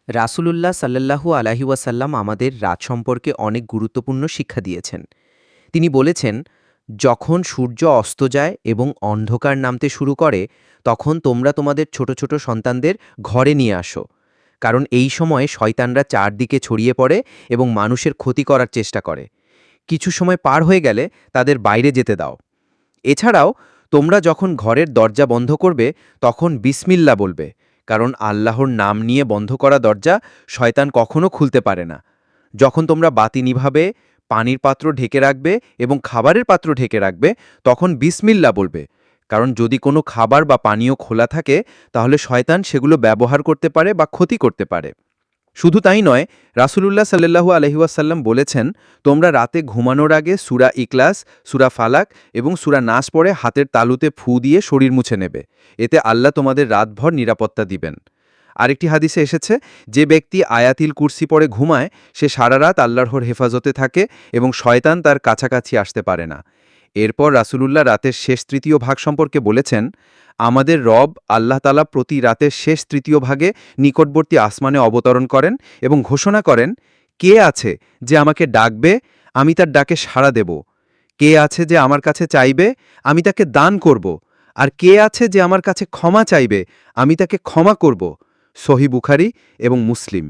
রাসূলুল্লাহ সাল্লাল্লাহু আলাইহি ওয়াসাল্লাম আমাদের রাত সম্পর্কে অনেক গুরুত্বপূর্ণ শিক্ষা দিয়েছেন। তিনি বলেছেন, যখন সূর্য অস্ত যায় এবং অন্ধকার নামতে শুরু করে, তখন তোমরা তোমাদের ছোট ছোট সন্তানদের ঘরে নিয়ে আসো। কারণ এই সময়ে শয়তানরা চারদিকে ছড়িয়ে পড়ে এবং মানুষের ক্ষতি করার চেষ্টা করে। কিছু সময় পার হয়ে গেলে তাদের বাইরে যেতে দাও। এছাড়াও তোমরা যখন ঘরের দরজা বন্ধ করবে, তখন বিসমিল্লা বলবে, কারণ আল্লাহর নাম নিয়ে বন্ধ করা দরজা শয়তান কখনো খুলতে পারে না। যখন তোমরা বাতি নিভাবে, পানির পাত্র ঢেকে রাখবে এবং খাবারের পাত্র ঢেকে রাখবে, তখন বিসমিল্লা বলবে, কারণ যদি কোনো খাবার বা পানীয় খোলা থাকে, তাহলে শয়তান সেগুলো ব্যবহার করতে পারে বা ক্ষতি করতে পারে। শুধু তাই নয়, রাসূলুল্লাহ সাল্লাল্লাহু আলাইহি ওয়াসাল্লাম বলেছেন, তোমরা রাতে ঘুমানোর আগে সূরা ইখলাস, সূরা ফালাক এবং সূরা নাস পড়ে হাতের তালুতে ফু দিয়ে শরীর মুছে নেবে। এতে আল্লাহ তোমাদের রাতভর নিরাপত্তা দিবেন। আরেকটি হাদিসে এসেছে, যে ব্যক্তি আয়াতিল কুরসি পড়ে ঘুমায়, সে সারা রাত আল্লাহর হেফাজতে থাকে এবং শয়তান তার কাছাকাছি আসতে পারে না। এরপর রাসূলুল্লাহ রাতের শেষ তৃতীয় ভাগ সম্পর্কে বলেছেন, আমাদের রব আল্লাহ তাআলা প্রতি রাতের শেষ তৃতীয় ভাগে নিকটবর্তী আসমানে অবতরণ করেন এবং ঘোষণা করেন, কে আছে যে আমাকে ডাকবে, আমি তার ডাকে সাড়া দেব। কে আছে যে আমার কাছে চাইবে, আমি তাকে দান করব। আর কে আছে যে আমার কাছে ক্ষমা চাইবে, আমি তাকে ক্ষমা করব। সহিহ বুখারী এবং মুসলিম।